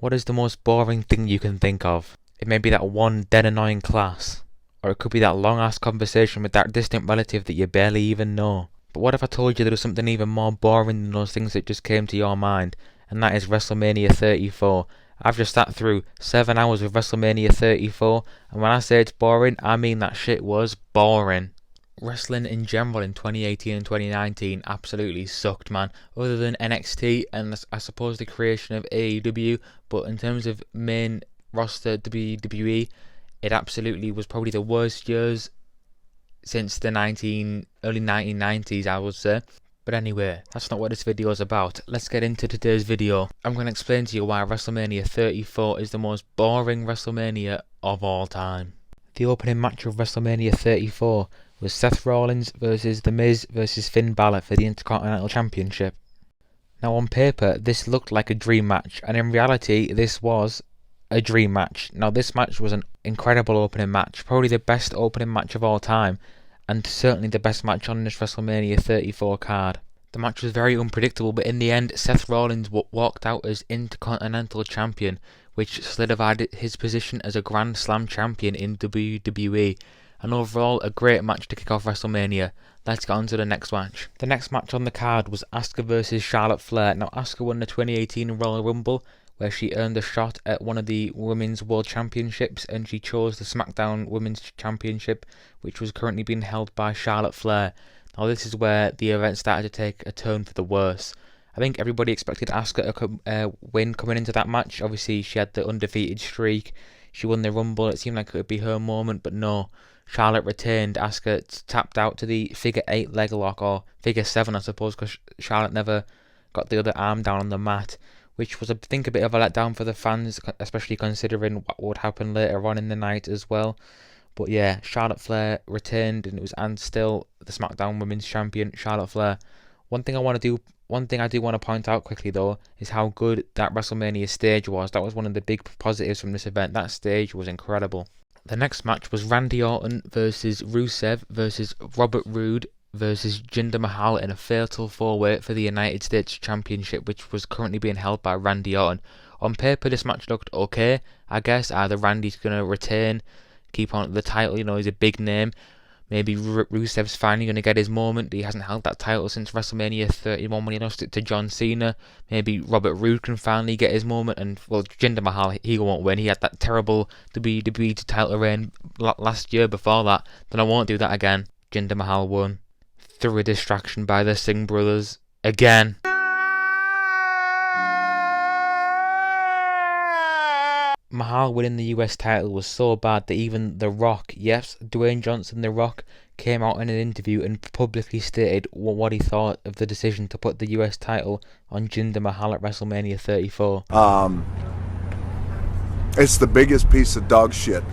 What is the most boring thing you can think of? It may be that one dead annoying class, or it could be that long ass conversation with that distant relative that you barely even know. But what if I told you there was something even more boring than those things that just came to your mind, and that is WrestleMania 34. I've just sat through 7 hours of WrestleMania 34, and when I say it's boring, I mean that shit was boring. Wrestling in general in 2018 and 2019 absolutely sucked, man. Other than NXT and I suppose the creation of AEW, but in terms of main roster WWE, it absolutely was probably the worst years since the early 1990s, I would say. But anyway, that's not what this video is about. Let's get into today's video. I'm going to explain to you why WrestleMania 34 is the most boring WrestleMania of all time. The opening match of WrestleMania 34 was Seth Rollins versus The Miz versus Finn Balor for the Intercontinental Championship. Now on paper, this looked like a dream match, and in reality, this was a dream match. Now this match was an incredible opening match, probably the best opening match of all time, and certainly the best match on this WrestleMania 34 card. The match was very unpredictable, but in the end, Seth Rollins walked out as Intercontinental Champion, which solidified his position as a Grand Slam champion in WWE. And overall, a great match to kick off WrestleMania. Let's get on to the next match. The next match on the card was Asuka versus Charlotte Flair. Now, Asuka won the 2018 Royal Rumble, where she earned a shot at one of the Women's World Championships, and she chose the SmackDown Women's Championship, which was currently being held by Charlotte Flair. Now, this is where the event started to take a turn for the worse. I think everybody expected Asuka to win coming into that match. Obviously, she had the undefeated streak. She won the Rumble. It seemed like it would be her moment, but no. Charlotte retained. Asuka tapped out to the figure 8 leg lock, or figure 7 I suppose, because Charlotte never got the other arm down on the mat, which was I think a bit of a letdown for the fans, especially considering what would happen later on in the night as well. But yeah, Charlotte Flair retained, and still the SmackDown Women's Champion, Charlotte Flair. One thing I do want to point out quickly though is how good that WrestleMania stage was. That was one of the big positives from this event. That stage was incredible. The next match was Randy Orton versus Rusev versus Robert Roode versus Jinder Mahal in a fatal 4-way for the United States Championship, which was currently being held by Randy Orton. On paper, this match looked okay, I guess. Either Randy's going to retain, keep on the title, he's a big name. Maybe Rusev's finally going to get his moment. He hasn't held that title since WrestleMania 31 when he lost it to John Cena. Maybe Robert Roode can finally get his moment. And, well, Jinder Mahal, he won't win. He had that terrible WWE title reign last year before that. Then I won't do that again. Jinder Mahal won through a distraction by the Singh brothers. Again. Mahal winning the US title was so bad that even The Rock, yes, Dwayne Johnson The Rock, came out in an interview and publicly stated what he thought of the decision to put the US title on Jinder Mahal at WrestleMania 34. It's the biggest piece of dog shit.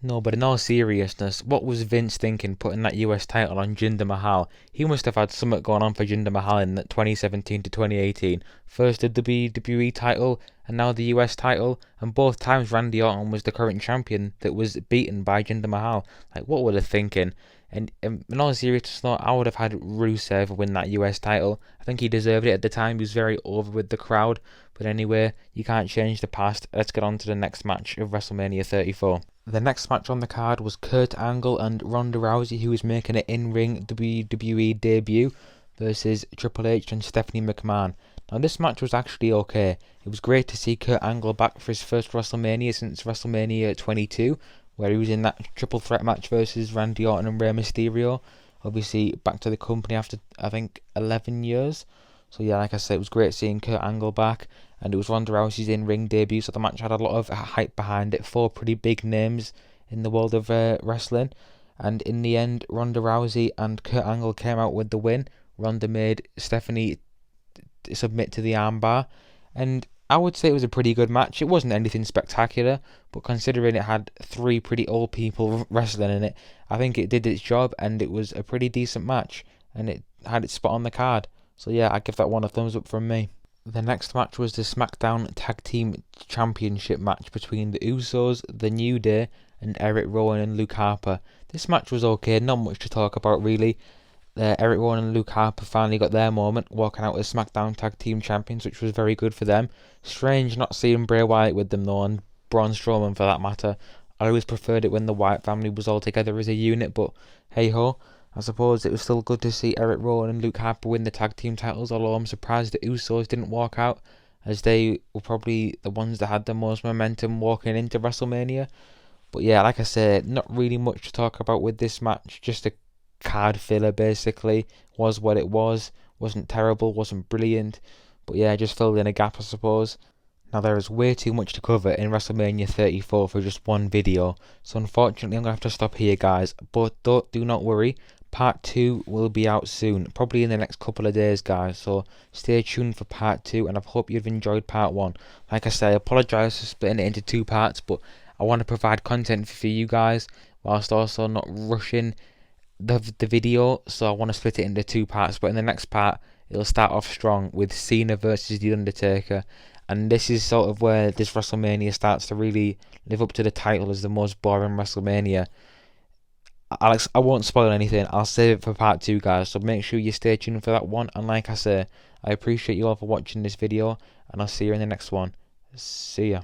No, but in all seriousness, what was Vince thinking putting that US title on Jinder Mahal? He must have had something going on for Jinder Mahal in 2017 to 2018. First the WWE title, and now the US title, and both times Randy Orton was the current champion that was beaten by Jinder Mahal. Like, what were they thinking? And in all seriousness, I would have had Rusev win that US title. I think he deserved it at the time. He was very over with the crowd. But anyway, you can't change the past. Let's get on to the next match of WrestleMania 34. The next match on the card was Kurt Angle and Ronda Rousey, who was making an in-ring WWE debut, versus Triple H and Stephanie McMahon. Now this match was actually okay. It was great to see Kurt Angle back for his first WrestleMania since WrestleMania 22, where he was in that triple threat match versus Randy Orton and Rey Mysterio. Obviously back to the company after, I think, 11 years. So yeah, like I said, it was great seeing Kurt Angle back, and it was Ronda Rousey's in-ring debut, so the match had a lot of hype behind it. 4 pretty big names in the world of wrestling, and in the end, Ronda Rousey and Kurt Angle came out with the win. Ronda made Stephanie submit to the armbar, and I would say it was a pretty good match. It wasn't anything spectacular, but considering it had 3 pretty old people wrestling in it, I think it did its job, and it was a pretty decent match, and it had its spot on the card. So yeah, I'd give that one a thumbs up from me. The next match was the SmackDown Tag Team Championship match between the Usos, The New Day, and Eric Rowan and Luke Harper. This match was okay, not much to talk about really. Eric Rowan and Luke Harper finally got their moment, walking out as SmackDown Tag Team Champions, which was very good for them. Strange not seeing Bray Wyatt with them though, and Braun Strowman for that matter. I always preferred it when the Wyatt family was all together as a unit, but hey ho. I suppose it was still good to see Eric Rowan and Luke Harper win the tag team titles, although I'm surprised the Usos didn't walk out, as they were probably the ones that had the most momentum walking into WrestleMania. But yeah, like I said, not really much to talk about with this match, just a card filler basically. Was what it was. Wasn't terrible, wasn't brilliant, but yeah, just filled in a gap I suppose. Now there is way too much to cover in WrestleMania 34 for just one video, so unfortunately I'm going to have to stop here guys, but do not worry, part 2 will be out soon, probably in the next couple of days guys, so stay tuned for part 2 and I hope you've enjoyed part 1. Like I say, I apologise for splitting it into 2 parts, but I want to provide content for you guys whilst also not rushing the video, so I want to split it into 2 parts, but in the next part it'll start off strong with Cena versus The Undertaker, and this is sort of where this WrestleMania starts to really live up to the title as the most boring WrestleMania. I won't spoil anything, I'll save it for part 2 guys, so make sure you stay tuned for that one, and like I say, I appreciate you all for watching this video, and I'll see you in the next one. See ya.